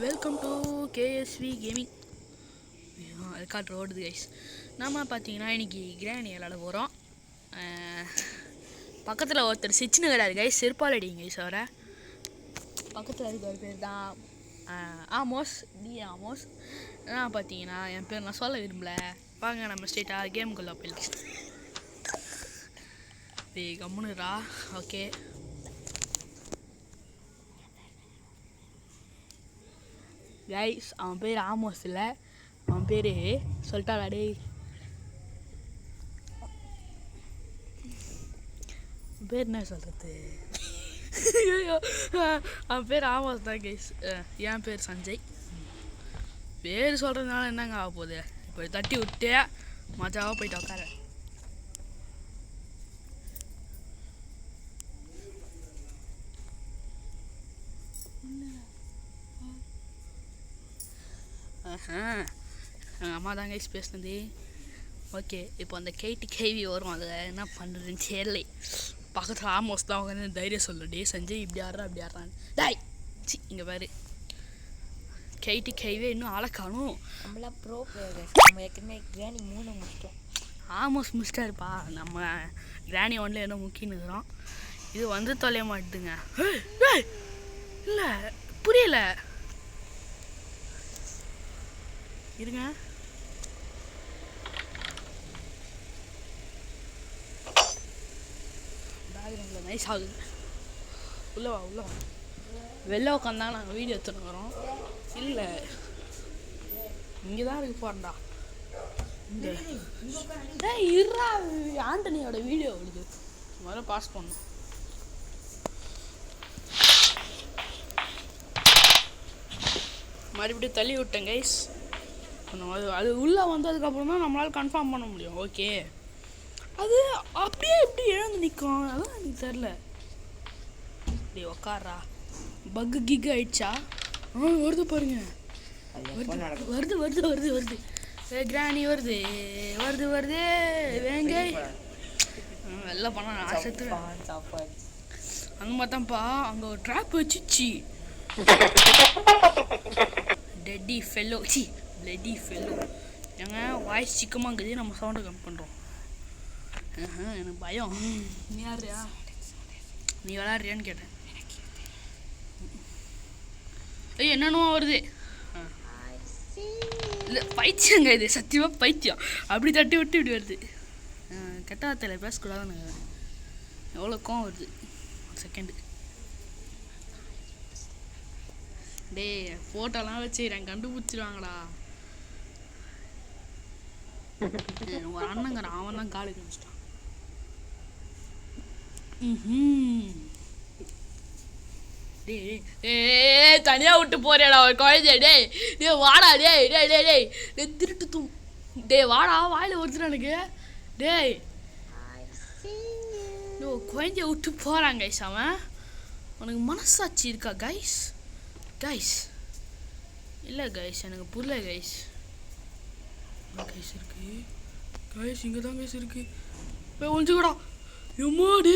Welcome to KSV gaming. Record ஓடுது guys. நம்ம பார்த்தீங்கன்னா இன்றைக்கி கிராணி விளாட போகிறோம். பக்கத்தில் ஒருத்தர் சிச்சுன்னு கிடையாது கைஸ், செருப்பால் அடிங்க கைஸ். அவரை பக்கத்தில் இருக்க ஒரு பேர் தான் ஆமோஸ் ஆமோஸ். நான் பார்த்தீங்கன்னா என் பேர் நான் சொல்ல விரும்பலை. வாங்க நம்ம ஸ்ட்ரெயிட்டாக கேமுக்குள்ளே போயிடலாம். கம்முனுரா. ஓகே கைஸ், அவன் பேர் ஆமோஸ் இல்லை, அவன் பேர் சொல்லிட்டாடா டே. பேர் என்ன சொல்கிறது? அவன் பேர் ஆமோஸ் தான் கைஸ். என் பேர் சஞ்சய். பேர் சொல்கிறதுனால என்னங்க ஆக போகுது? இப்போ தட்டி விட்டு மஜாவாக போயிட்டு உட்கார. எங்கள் அம்மா தாங்க கைஸ் பேசுனது. ஓகே, இப்போ அந்த கேவி வரும், அதை என்ன பண்ணுறதுன்னு தெரியல. பக்கத்தில் ஆமோஸ் தான் உட்காந்து தைரியம் சொல்லுடே சஞ்சய் இப்படி ஆடுறா அப்படி ஆடுறான்னு. டாய் சி இங்கே பாரு, கேவே இன்னும் ஆளை காணும். நம்மளாம் ப்ரோ பிளேயர். நம்ம ஏற்கனவே கிராணி 3 முடிச்சிட்டோம். ஆமோஸ் முடிச்சிட்டாருப்பா. நம்ம கிராணி 1 என்ன முக்கியன்னுக்குறோம். இது வந்து தொலைய மாட்டுங்க. இல்லை புரியல, இருங்க. பேக்ரவுண்டில் நைஸ் ஆகுது. உள்ளே வா உள்ளே வா. வெளில உட்காந்தாங்க நாங்கள் வீடியோ எடுத்துனுக்குறோம். இல்லை இங்கே தான் இருக்கு போகிறா. இங்கே இருறா, ஆண்டனியோட வீடியோ வருது, முதல்ல பாஸ் பண்ணணும். மறுபடியும் தள்ளி விட்டேன் கைஸ். அது உள்ளே வந்ததுக்கப்புறம் தான் நம்மளால் கன்ஃபார்ம் பண்ண முடியும். ஓகே, அது அப்படியே எப்படி எழுந்து நிற்கும் அதான் எனக்கு தெரில. டே உக்காரா, பக்கு கிக்கு ஆயிடுச்சா? வருது பாருங்க, வருது வருது வருது வருது. கிராணி வருது வருது வருது. வேங்க வெளில பண்ண ஆசத்து அந்த மாதிரி தான்ப்பா. அங்கே ஒரு ட்ராப் வச்சுச்சு. டெட்டி ஃபெல்லோ சி பிளட்டி ஃபெல்லோ. ஏங்க வாய்ஸ் சிக்கமாக இருக்குது, நம்ம சவுண்டை கம்மி பண்ணுறோம். எனக்கு பயம். நீ யாருயா? நீ விளாட்றியான்னு கேட்டேன். ஐயோ என்னென்னோ வருது. இல்லை பைத்தியங்க, இது சத்தியமாக பைத்தியம். அப்படி தட்டி விட்டு இப்படி வருது. கெட்ட வார்த்தையில் பேசக்கூடாதுன்னு எவ்வளோ கோவம் வருது. செகண்டு டே ஃபோட்டோலாம் வச்சுக்கிறேன், கண்டுபிடிச்சிருவாங்கடா. ஒரு அண்ணங்கிறான், அவன் தான் காலுக்கு வச்சுட்டான். டே தனியாக விட்டு போறியாடா ஒரு குழந்தை? டே வாடா, டே திருட்டு தூ. டே வாடா, வாயில் ஒருத்தர் எனக்கு. டேய் குழந்தைய விட்டு போகிறான் கைஸ். அவன் உனக்கு மனசாட்சி இருக்கா கைஸ்? கைஸ் இல்லை கைஸ், எனக்கு புரியல கைஸ். கைஸ் இருக்கு கைஸ், இங்கே தான் கைஸ் இருக்கு. போய் ஒழிஞ்சுக்கூடா. எம்மாடி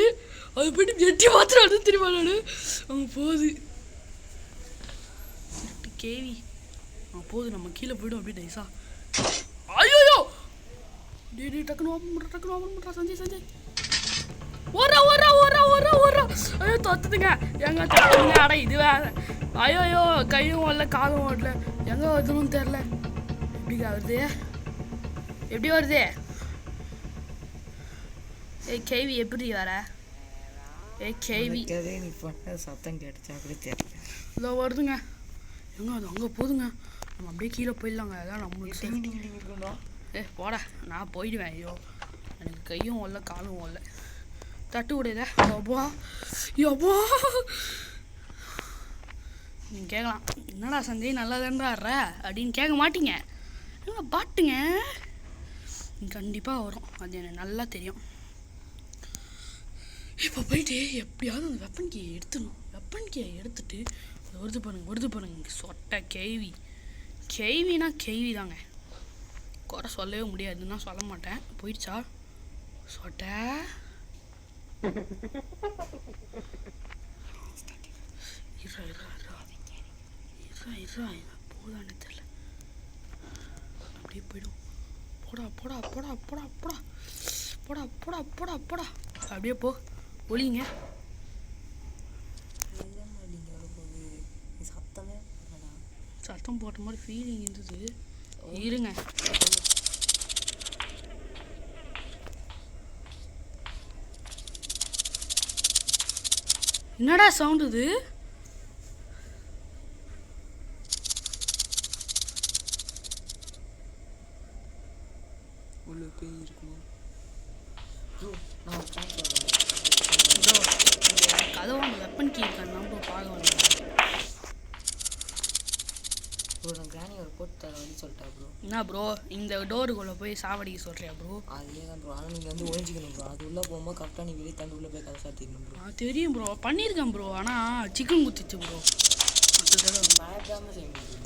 அது போய்ட்டு எட்டி மாத்திரம் அது தெரியுமா? நான் அங்கே போகுது கேவி போகுது. நம்ம கீழே போய்டும் அப்படி நைஸா. ஐயோ டே டக்குன்னு ஓப்பன் பண்ணுறா, டக்குன்னு ஓப்பன் பண்ணுறா. சஞ்சய் ஓரா ஓரா ஓரா ஓரா ஓரா. ஐயோ தொத்துதுங்க எங்க தொத்துதுங்க. அட இது வேற. ஐயோ கையும் வரல காலும் ஓடல, எங்கே வருதுன்னு தெரில. எப்படி வருது? எப்படி வருது? ஏய் கேவி எப்படி வர? ஏய் கேவி நீ பண்ண சத்தம் கேட்டுச்சா அப்படி தெரியல. இதோ வருதுங்க. எங்க அது அங்கே போதுங்க. நம்ம அப்படியே கீழே போயிடலாங்க. அதான் நம்மளுக்கு. போட நான் போயிடுவேன். ஐயோ எனக்கு கையும் வரல காலும் வரல. தட்டு விடையத யப்பா யப்பா. நீங்கள் கேட்கலாம், என்னடா சஞ்சய் நல்லா தான்டா ஆடுற அப்படின்னு கேட்க மாட்டீங்க. என்ன பாட்டுங்க கண்டிப்பாக வரும், அது எனக்கு நல்லா தெரியும். இப்போ போயிட்டு எப்படியாவது அந்த வெப்பன் கீயை எடுத்துடணும். வெப்பன் கீயை எடுத்துட்டு வருது பாருங்க சொட்டை கேவினா கேவி தாங்க. குறை சொல்லவே முடியாதுன்னா சொல்ல மாட்டேன். போயிடுச்சா சொட்டை? போதான்னு தெரியல. அப்படியே போயிடும். போடா போடா போடா போடா போடா போடா போடா போடா போடா அப்படியே போ. ஒளிங்க சத்தம் போட்ட மாதிரி ஃபீலிங் இருந்தது. இருங்க என்னடா சவுண்ட் இது? உள்ள போய் இருக்குமா கதவு அந்த வெப்பன் கீ இருக்கான்னு ப்ரோ பார்க்க வந்தேன். ப்ரோ நான் கிராணி ஒரு போட்டு தர வந்து சொல்லிட்டா ப்ரோ. என்ன ப்ரோ இந்த டோருக்குள்ளே போய் சாவடிக்க சொல்கிறியா ப்ரோ? அதுலேயே தான் ப்ரோ. ஆனால் நீங்கள் வந்து ஒழிஞ்சிக்கணும் ப்ரோ. அது உள்ளே போகும்போது கரெக்டாக நீ வெளியே தாண்டி உள்ளே போய் கதை சாத்திக்கணும் ப்ரோ. தெரியும் ப்ரோ, பண்ணியிருக்கேன் ப்ரோ. ஆனால் சிக்கன் குத்திச்சு ப்ரோ. பயப்படாமல் செய்ய முடியும்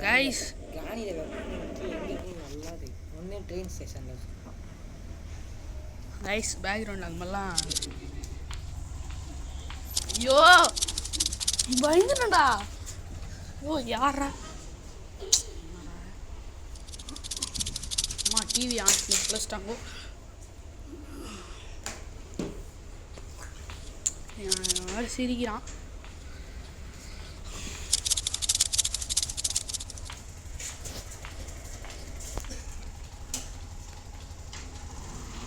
கைஸ். கிராணியில் எங்கே நல்லா இருக்கு. ஒன்றே ட்ரெயின் ஸ்டேஷனில் கைஸ் பேக்ரவுண்ட் அந்த மாதிரிலாம். ஐயோ பயந்துட்டா. ஐயோ யாரா அம்மா டிவி ஆன் பண்ணி ப்ளஸ்ட்டாங்கோ. சிரிக்கிறான்.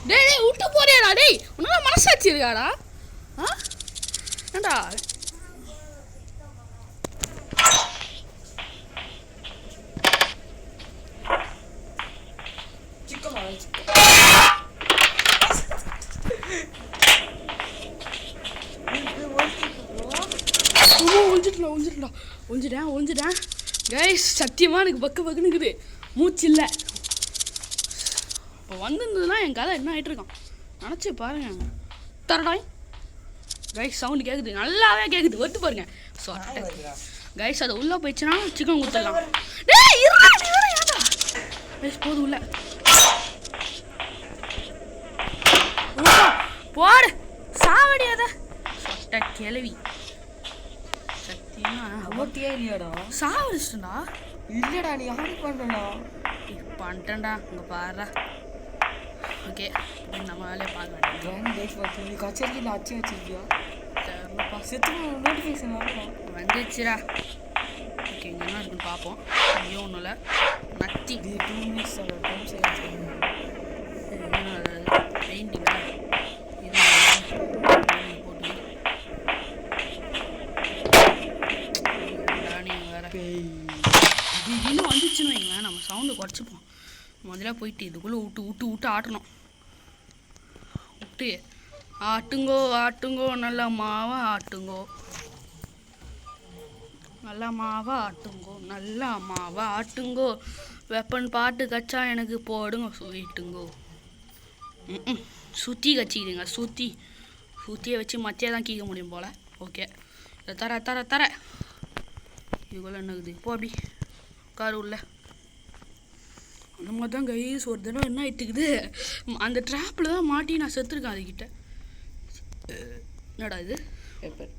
டேய் விட்டு போறியாடா? டேய் உன்னால மனசாட்சி இருக்காடா? ஏண்டா ஒழிஞ்சிட்டேன் கைஸ். சத்தியமாக எனக்கு பக்குன்னு இருக்குது. மூச்சு இல்லை. இப்போ வந்துருந்ததுன்னா என் கதை என்ன ஆகிட்டு இருக்கான் நினச்சி பாருங்க. தரடாய் கைஸ் சவுண்டு கேட்குது, நல்லாவே கேட்குது. ஒத்து பாருங்க. ஸோ கைஸ் அது உள்ளே போயிடுச்சுன்னா சிக்கன் கொடுத்துடலாம். கைஸ் போதும் உள்ள போடு சாவடியாத சொட்ட கிளவி. ஓட்டியே இல்லையாடா? சாவடிச்சுடா. இல்லைடா நீ ஆடி பண்ணுறா. பண்ணிட்டேன்டா. இங்கே பாடுறா. ஓகே நம்ம வேலையை பார்க்க வேண்டிய கச்சேரியில் அச்சு வச்சிருக்கியா? தெரியலப்பா. செத்து நோட்டிஃபிகேஷன் வரலாம் வந்துச்சுடா. ஓகே இங்கே என்ன இருக்குன்னு பார்ப்போம். ஐயோ ஒன்றும் இல்லை. நத்தி 2 மினிட்ஸ் டைம் சேவ் பெயிண்டிங்கா இது போட்டு நீங்கள் வேற இது இன்னும் வந்துச்சுன்னு வைங்களேன். நம்ம சவுண்டு குறைச்சிப்போம். முதல்ல போயிட்டு இதுக்குள்ளே விட்டு ஆட்டணும். விட்டு ஆட்டுங்கோ நல்ல மாவை ஆட்டுங்கோ. வெப்பன் பாட்டு கச்சா எனக்கு போடுங்க சொல்லிட்டுங்கோ. சுற்றி கச்சிக்கிடுங்க. சுற்றியை வச்சு மத்தியாக தான் கீக்க முடியும் போல். ஓகே தர இதுக்குள்ளே என்னக்குது போ. அப்படி காரு உள்ள அந்த மாதிரி தான் கைஸ். ஒரு தடவை என்ன ஆயிட்டுக்குது, அந்த ட்ராப்பில் தான் மாட்டி நான் செத்துருக்கேன். அதுக்கிட்ட என்னடா இது paper.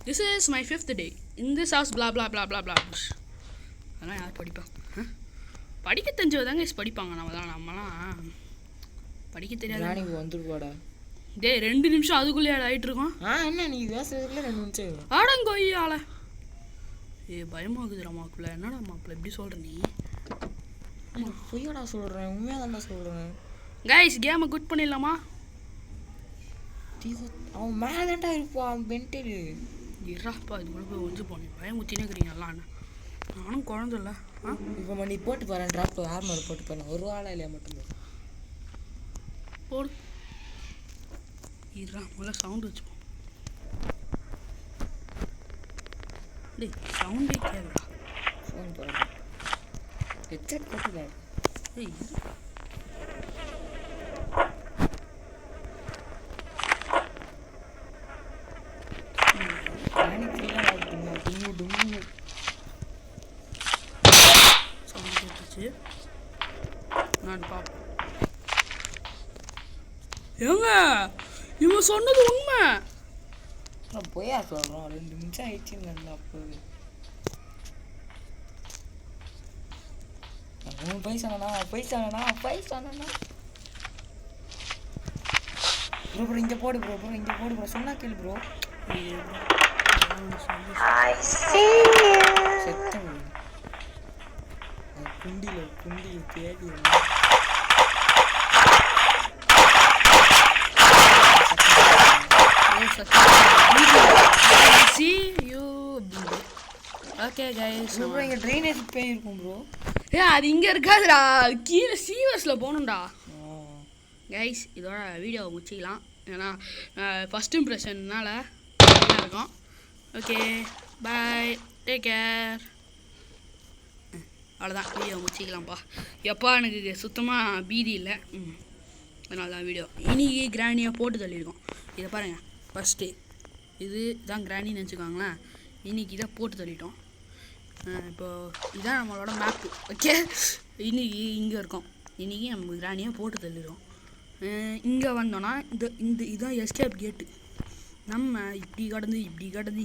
This is my 5th day in this house blah blah blah blah blah. அதெல்லாம் யார் படிப்பா? படிக்க தெரிஞ்சவதாங்க படிப்பாங்க. நம்மலாம் படிக்க தெரியாது. வந்துருவாடா. டே 2 நிமிஷம் அதுக்குள்ளே ஆகிட்டு இருக்கோம். என்ன நீ பேசுறதுக்குள்ள 2 நிமிஷம் ஆடங்கொய்யால. பயமாகுதுடா மாப்பிள்ள. என்னடா மாப்பிள்ள இப்படி சொல்கிற நீ? பொய்யடா சொல்கிறேன், உண்மையாக தான் சொல்கிறேன். கைஸ் கேமை குட் பண்ணிடலாமா? அவன் மேலேண்டா இருப்பான் பென்டெரு. இறாப்பா இதுக்குள்ளே போய் ஒழிஞ்சு போனேன். பயமுத்தினே இருக்கிறீங்களா? நானும் குழந்தை இல்லை. இப்போ நீ போட்டு போகிறேன் ட்ராப் ஆர்மர் போட்டு போகிறேன். ஒரு ஆளா இல்லையா மட்டும் போடு. இரா முதல்ல சவுண்டு வச்சுப்போம். டேய் சவுண்டே கேட்குறா. ஃபோன் போகிறேன் ஹெட்செட் போட்டுல. டேய் சவுண்டு கேட்டுச்சு. நான் பார்ப்போம். ஏங்க இவன் சொன்னது உண்மை. நான் போயா சொல்கிறோம் 2 நிமிஷம் ஆயிடுச்சுன்னு அப்போது போய் சொன்னா ப்ரோ இங்கே போடு ப்ரோ சொன்னா கேளு ப்ரோ செத்தம் குண்டி தேடி see you okay guys bro இங்கே ட்ரைனேஜ் போய் இருக்கும் ப்ரோ அது இங்கே இருக்காதுடா கீழே சீவர்ஸில் போகணும்டா கைஸ் இதோட வீடியோவை முடிச்சிக்கலாம் ஏன்னா ஃபஸ்ட் இம்ப்ரெஷன்னால இருக்கும் ஓகே பாய் டேக் கேர் அவ்வளோதான் வீடியோ முடிச்சிக்கலாம்ப்பா எப்பா எனக்கு சுத்தமாக பீதி இல்லை அதனால தான் வீடியோ இன்னைக்கு கிராண்டியாக போட்டு தள்ளியிருக்கோம் இதை பாருங்கள் ஃபஸ்ட்டு இது தான் கிராண்டின்னு நினச்சிக்கோங்களேன் இன்றைக்கி இதை போட்டு தள்ளிட்டோம் இப்போது இதுதான் நம்மளோட மேப்பு ஓகே இன்றைக்கி இங்கே இருக்கோம் இன்றைக்கி நம்ம கிராண்டியாக போட்டு தள்ளிடுவோம் இங்கே வந்தோன்னா இதுதான் எஸ்கேப் கேட்டு நம்ம இப்படி கடந்து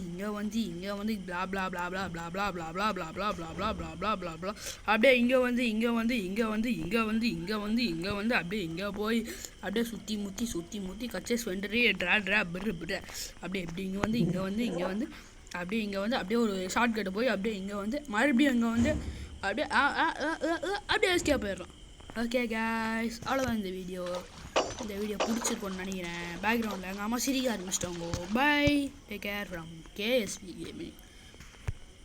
இங்கே வந்து ப்ளா ப்ளா ப்ளா ப்ளா ப்ளா ப்ளா ப்ளா ப்ளா ப்ளா ப்ளா ப்ளா ப்ளா ப்ளா ப்ளா ப்ளா ப்ளா அப்படியே இங்கே வந்து அப்படியே இங்கே போய் அப்படியே சுற்றி முற்றி கச்சேஸ் வெண்டரி ட்ரா பிரு அப்படியே இப்படி இங்கே வந்து அப்படியே ஒரு ஷார்ட் கட்டு போய் அப்படியே இங்கே வந்து மறுபடியும் இங்கே வந்து அப்படியே எஸ்கேப் போயிடலாம் ஓகே காய்ஸ் அவ்வளோதான் இந்த வீடியோ பிடிச்சிருக்கோன்னு நினைக்கிறேன் பேக்ரவுண்டில் எங்கள் அம்மா சிரிக்க ஆரம்பிச்சிட்டாங்க bye take care from KSP gaming